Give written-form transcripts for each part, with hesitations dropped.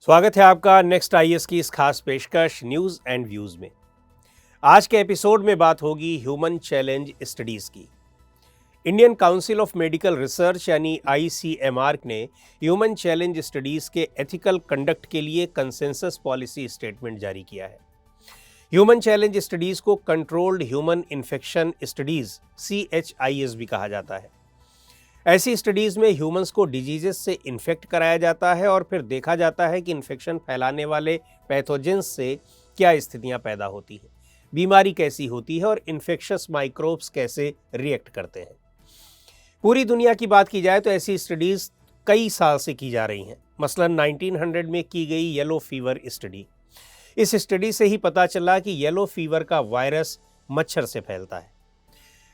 स्वागत है आपका नेक्स्ट आईएएस की इस खास पेशकश न्यूज़ एंड व्यूज़ में। आज के एपिसोड में बात होगी ह्यूमन चैलेंज स्टडीज़ की। Indian council of medical research यानी आईसीएमआर ने ह्यूमन चैलेंज स्टडीज़ के एथिकल कंडक्ट के लिए कंसेंसस पॉलिसी स्टेटमेंट जारी किया है। ह्यूमन चैलेंज स्टडीज़ को controlled human infection studies CHIS भी कहा जाता है। ऐसी स्टडीज़ में ह्यूमंस को डिजीजेस से इन्फेक्ट कराया जाता है और फिर देखा जाता है कि इन्फेक्शन फैलाने वाले पैथोजेंस से क्या स्थितियां पैदा होती हैं, बीमारी कैसी होती है और इन्फेक्शस माइक्रोब्स कैसे रिएक्ट करते हैं। पूरी दुनिया की बात की जाए तो ऐसी स्टडीज़ कई साल से की जा रही हैं। मसलन 1900 में की गई येलो फीवर स्टडी। इस स्टडी से ही पता चला कि येलो फीवर का वायरस मच्छर से फैलता है।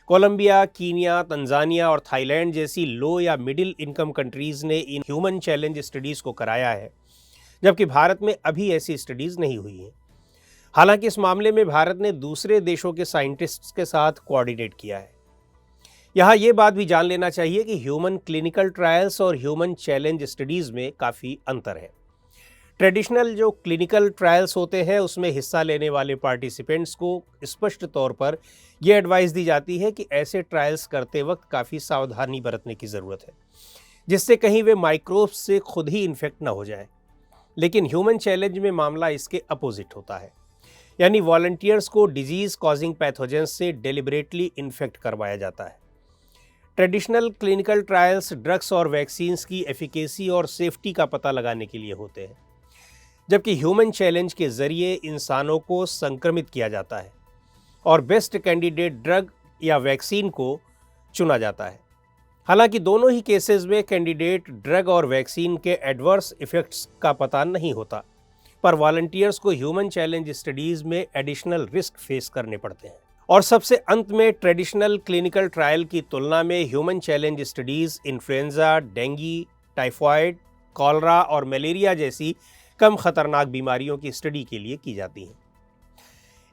कोलंबिया, कीनिया, तंजानिया और थाईलैंड जैसी लो या मिडिल इनकम कंट्रीज़ ने इन ह्यूमन चैलेंज स्टडीज़ को कराया है, जबकि भारत में अभी ऐसी स्टडीज़ नहीं हुई हैं। हालांकि इस मामले में भारत ने दूसरे देशों के साइंटिस्ट्स के साथ कोऑर्डिनेट किया है। यहाँ ये बात भी जान लेना चाहिए कि ह्यूमन क्लिनिकल ट्रायल्स और ह्यूमन चैलेंज स्टडीज़ में काफ़ी अंतर है। ट्रेडिशनल जो क्लिनिकल ट्रायल्स होते हैं उसमें हिस्सा लेने वाले पार्टिसिपेंट्स को स्पष्ट तौर पर यह एडवाइस दी जाती है कि ऐसे ट्रायल्स करते वक्त काफ़ी सावधानी बरतने की ज़रूरत है, जिससे कहीं वे माइक्रोब्स से खुद ही इन्फेक्ट ना हो जाए। लेकिन ह्यूमन चैलेंज में मामला इसके अपोजिट होता है, यानी वॉलंटियर्स को डिजीज़ कॉजिंग पैथोजेंस से डेलिबरेटली इन्फेक्ट करवाया जाता है। ट्रेडिशनल क्लिनिकल ट्रायल्स ड्रग्स और वैक्सीन्स की एफिकेसी और सेफ्टी का पता लगाने के लिए होते हैं, जबकि ह्यूमन चैलेंज के ज़रिए इंसानों को संक्रमित किया जाता है और बेस्ट कैंडिडेट ड्रग या वैक्सीन को चुना जाता है। हालांकि दोनों ही केसेस में कैंडिडेट ड्रग और वैक्सीन के एडवर्स इफ़ेक्ट्स का पता नहीं होता, पर वॉलंटियर्स को ह्यूमन चैलेंज स्टडीज़ में एडिशनल रिस्क फेस करने पड़ते हैं। और सबसे अंत में ट्रेडिशनल क्लिनिकल ट्रायल की तुलना में human challenge studies influenza, dengue, typhoid, cholera और मलेरिया जैसी कम खतरनाक बीमारियों की स्टडी के लिए की जाती हैं।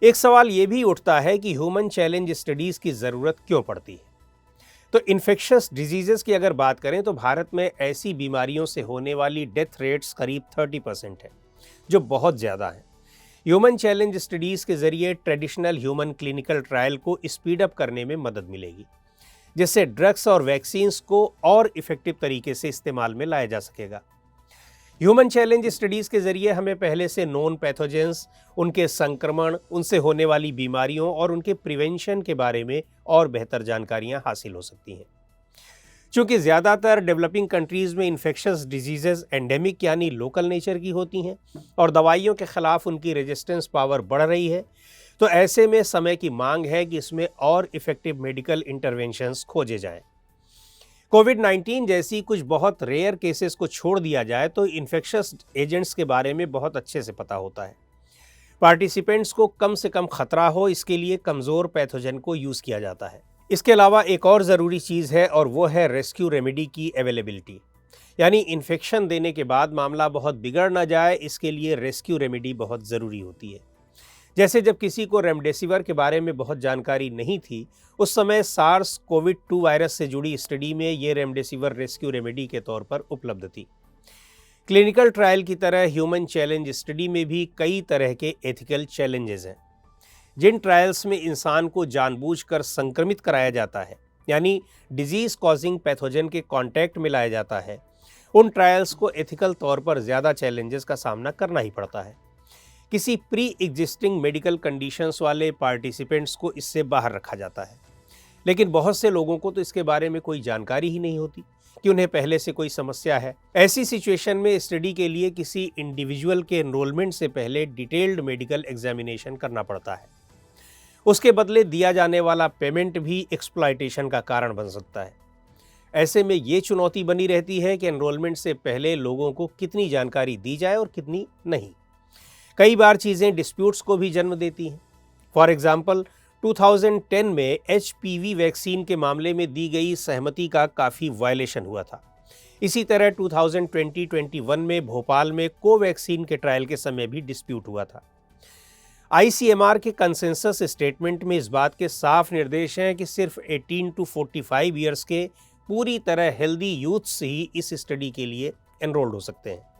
एक सवाल ये भी उठता है कि ह्यूमन चैलेंज स्टडीज़ की ज़रूरत क्यों पड़ती है। तो इन्फेक्शस डिजीज़ेस की अगर बात करें तो भारत में ऐसी बीमारियों से होने वाली डेथ रेट्स करीब 30% है, जो बहुत ज़्यादा है। ह्यूमन चैलेंज स्टडीज़ के ज़रिए ट्रेडिशनल ह्यूमन क्लिनिकल ट्रायल को स्पीड अप करने में मदद मिलेगी, जिससे ड्रग्स और वैक्सीन्स को और इफ़ेक्टिव तरीके से इस्तेमाल में लाया जा सकेगा। ह्यूमन चैलेंज स्टडीज़ के ज़रिए हमें पहले से नोन पैथोजेंस, उनके संक्रमण, उनसे होने वाली बीमारियों और उनके प्रिवेंशन के बारे में और बेहतर जानकारियां हासिल हो सकती हैं। चूँकि ज़्यादातर डेवलपिंग कंट्रीज़ में इन्फेक्शस डिजीज़ेज़ एंडेमिक यानी लोकल नेचर की होती हैं और दवाइयों के ख़िलाफ़ उनकी रेजिस्टेंस पावर बढ़ रही है, तो ऐसे में समय की मांग है कि इसमें और इफ़ेक्टिव मेडिकल इंटरवेंशंस खोजे जाएँ। कोविड-19 जैसी कुछ बहुत रेयर केसेस को छोड़ दिया जाए तो इन्फेक्शस एजेंट्स के बारे में बहुत अच्छे से पता होता है। पार्टिसिपेंट्स को कम से कम खतरा हो, इसके लिए कमज़ोर पैथोजन को यूज़ किया जाता है। इसके अलावा एक और ज़रूरी चीज़ है और वो है रेस्क्यू रेमेडी की अवेलेबिलिटी, यानी इन्फेक्शन देने के बाद मामला बहुत बिगड़ ना जाए, इसके लिए रेस्क्यू रेमेडी बहुत ज़रूरी होती है। जैसे जब किसी को रेमडेसिविर के बारे में बहुत जानकारी नहीं थी, उस समय सार्स कोविड-2 वायरस से जुड़ी स्टडी में ये रेमडेसिविर रेस्क्यू रेमेडी के तौर पर उपलब्ध थी। क्लिनिकल ट्रायल की तरह ह्यूमन चैलेंज स्टडी में भी कई तरह के एथिकल चैलेंजेस हैं। जिन ट्रायल्स में इंसान को जानबूझकर संक्रमित कराया जाता है, यानी डिजीज़ कॉजिंग पैथोजन के कॉन्टैक्ट में लाया जाता है, उन ट्रायल्स को एथिकल तौर पर ज़्यादा चैलेंजेस का सामना करना ही पड़ता है। किसी प्री एग्जिस्टिंग मेडिकल कंडीशंस वाले पार्टिसिपेंट्स को इससे बाहर रखा जाता है, लेकिन बहुत से लोगों को तो इसके बारे में कोई जानकारी ही नहीं होती कि उन्हें पहले से कोई समस्या है। ऐसी सिचुएशन में स्टडी के लिए किसी इंडिविजुअल के एनरोलमेंट से पहले डिटेल्ड मेडिकल एग्जामिनेशन करना पड़ता है। उसके बदले दिया जाने वाला पेमेंट भी एक्सप्लॉयटेशन का कारण बन सकता है। ऐसे में ये चुनौती बनी रहती है कि एनरोलमेंट से पहले लोगों को कितनी जानकारी दी जाए और कितनी नहीं। कई बार चीज़ें डिस्प्यूट्स को भी जन्म देती हैं। फॉर एग्जाम्पल 2010 में HPV वैक्सीन के मामले में दी गई सहमति का काफ़ी वायलेशन हुआ था। इसी तरह 2020-21 में भोपाल में कोवैक्सीन के ट्रायल के समय भी डिस्प्यूट हुआ था। ICMR के कंसेंसस स्टेटमेंट में इस बात के साफ निर्देश हैं कि सिर्फ 18 to 45 ईयर्स के पूरी तरह हेल्दी यूथ्स ही इस स्टडी के लिए एनरोल्ड हो सकते हैं।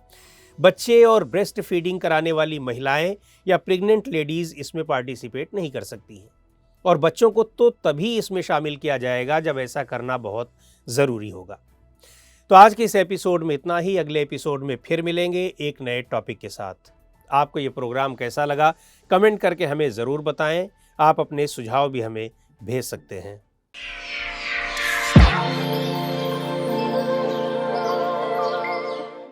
बच्चे और ब्रेस्ट फीडिंग कराने वाली महिलाएं या प्रेग्नेंट लेडीज इसमें पार्टिसिपेट नहीं कर सकती हैं और बच्चों को तो तभी इसमें शामिल किया जाएगा जब ऐसा करना बहुत ज़रूरी होगा। तो आज के इस एपिसोड में इतना ही। अगले एपिसोड में फिर मिलेंगे एक नए टॉपिक के साथ। आपको ये प्रोग्राम कैसा लगा कमेंट करके हमें ज़रूर बताएं। आप अपने सुझाव भी हमें भेज सकते हैं।